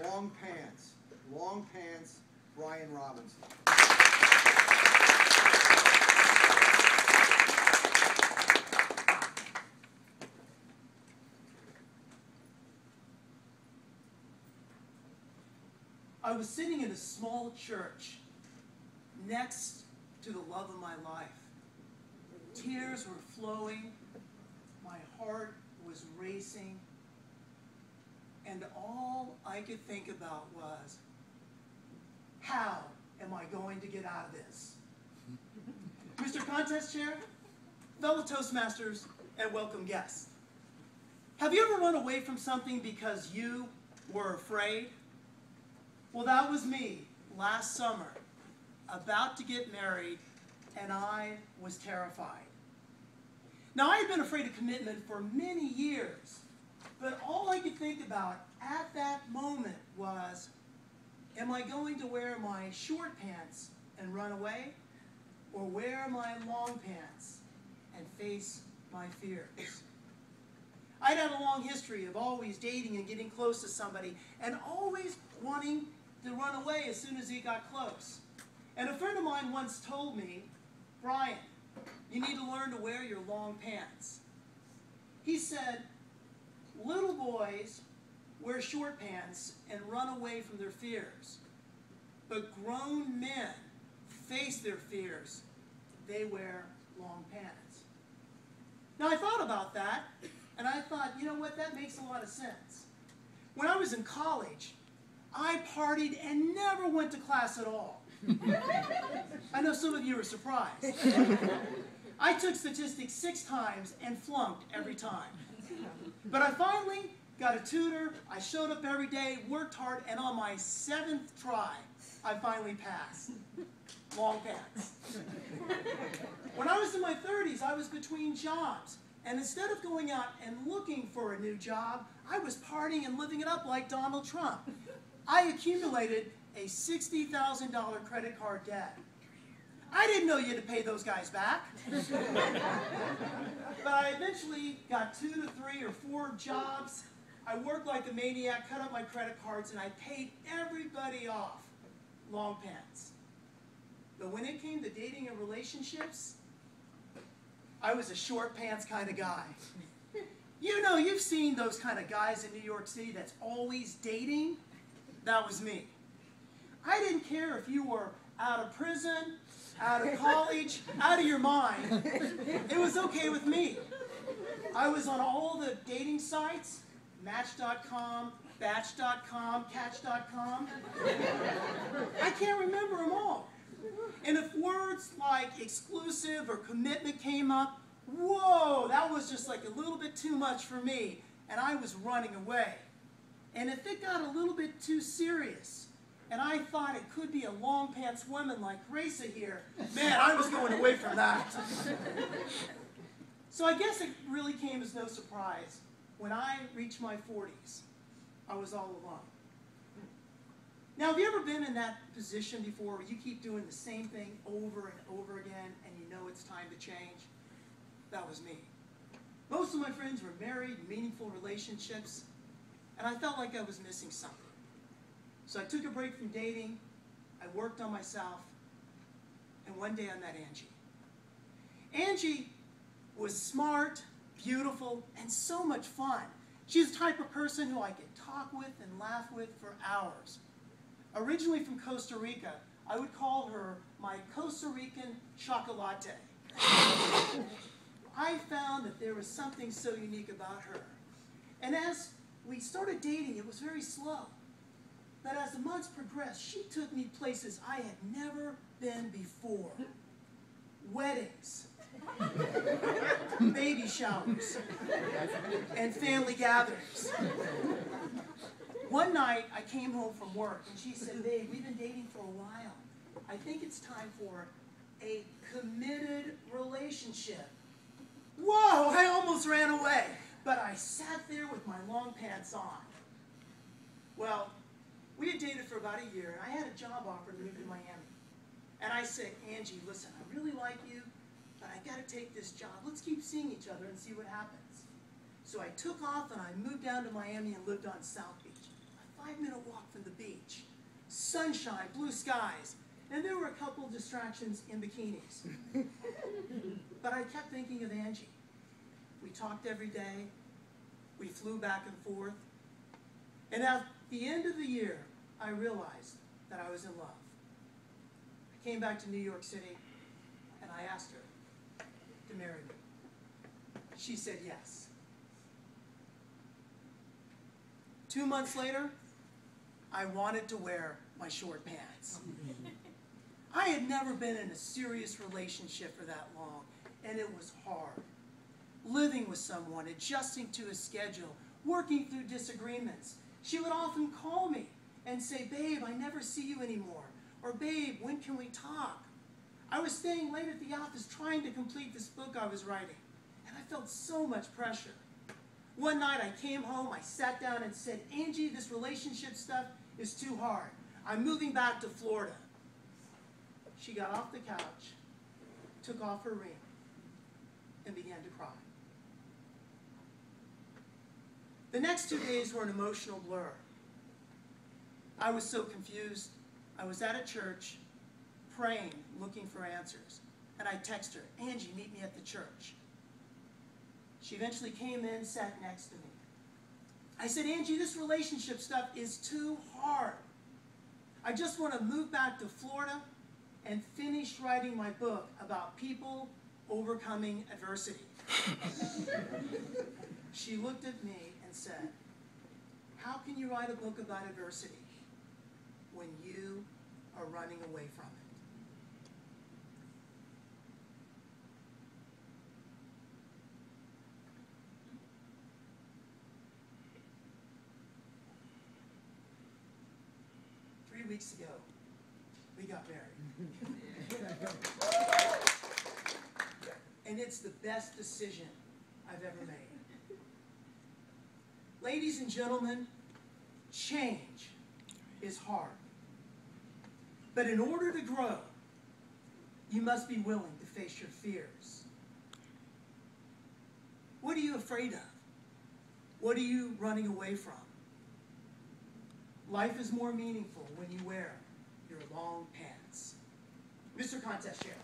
Long pants, Brian Robinson. I was sitting in a small church next to the love of my life. Tears were flowing, my heart was racing, and all I could think about was, how am I going to get out of this? Mr. Contest Chair, fellow Toastmasters, and welcome guests. Have you ever run away from something because you were afraid? Well, that was me last summer, about to get married, and I was terrified. Now, I had been afraid of commitment for many years, but all I could think about at that moment was, am I going to wear my short pants and run away, or wear my long pants and face my fears? I'd had a long history of always dating and getting close to somebody, and always wanting to run away as soon as he got close. And a friend of mine once told me, Brian, you need to learn to wear your long pants. He said, little boys wear short pants and run away from their fears. But grown men face their fears. They wear long pants. Now, I thought about that, and I thought, you know what, that makes a lot of sense. When I was in college, I partied and never went to class at all. I know some of you are surprised. I took statistics 6 times and flunked every time. But I finally got a tutor, I showed up every day, worked hard, and on my 7th try, I finally passed. Long pants. When I was in my 30s, I was between jobs. And instead of going out and looking for a new job, I was partying and living it up like Donald Trump. I accumulated a $60,000 credit card debt. I didn't know you had to pay those guys back. But I eventually got 2 to 3 or 4 jobs. I worked like a maniac, cut up my credit cards, and I paid everybody off. Long pants. But when it came to dating and relationships, I was a short pants kind of guy. You know, you've seen those kind of guys in New York City that's always dating. That was me. I didn't care if you were out of prison, out of college, out of your mind. It was okay with me. I was on all the dating sites, Match.com, Batch.com, Catch.com. I can't remember them all. And if words like exclusive or commitment came up, whoa, that was just like a little bit too much for me, and I was running away. And if it got a little bit too serious, and I thought it could be a long pants woman like Raisa here, man, I was going away from that. So I guess it really came as no surprise. When I reached my 40s, I was all alone. Now, have you ever been in that position before where you keep doing the same thing over and over again and you know it's time to change? That was me. Most of my friends were married, meaningful relationships, and I felt like I was missing something. So I took a break from dating, I worked on myself, and one day I met Angie. Angie was smart, beautiful, and so much fun. She's the type of person who I could talk with and laugh with for hours. Originally from Costa Rica, I would call her my Costa Rican chocolate. I found that there was something so unique about her. And as we started dating, it was very slow. But as the months progressed, she took me places I had never been before. Weddings, baby showers, and family gatherings. One night, I came home from work, and she said, "Babe, we've been dating for a while. I think it's time for a committed relationship." Whoa, I almost ran away. But I sat there with my long pants on. Well, we had dated for about a year, and I had a job offer to move to Miami. And I said, "Angie, listen, I really like you, but I got to take this job. Let's keep seeing each other and see what happens." So I took off, and I moved down to Miami and lived on South Beach. A 5-minute walk and the beach. Sunshine, blue skies, and there were a couple distractions in bikinis. But I kept thinking of Angie. We talked every day. We flew back and forth. And at the end of the year, I realized that I was in love. I came back to New York City, and I asked her to marry me. She said yes. 2 months later, I wanted to wear my short pants. I had never been in a serious relationship for that long, and it was hard. Living with someone, adjusting to a schedule, working through disagreements. She would often call me and say, "Babe, I never see you anymore," or "Babe, when can we talk?" I was staying late at the office trying to complete this book I was writing, and I felt so much pressure. One night I came home, I sat down and said, "Angie, this relationship stuff is too hard. I'm moving back to Florida." She got off the couch, took off her ring, and began to cry. The next 2 days were an emotional blur. I was so confused. I was at a church, praying, looking for answers. And I texted her, "Angie, meet me at the church." She eventually came in, sat next to me. I said, "Angie, this relationship stuff is too hard. I just want to move back to Florida and finish writing my book about people overcoming adversity." She looked at me and said, "How can you write a book about adversity when you are running away from it?" Weeks ago, we got married. And it's the best decision I've ever made. Ladies and gentlemen, change is hard. But in order to grow, you must be willing to face your fears. What are you afraid of? What are you running away from? Life is more meaningful when you wear your long pants. Mr. Contest Chair.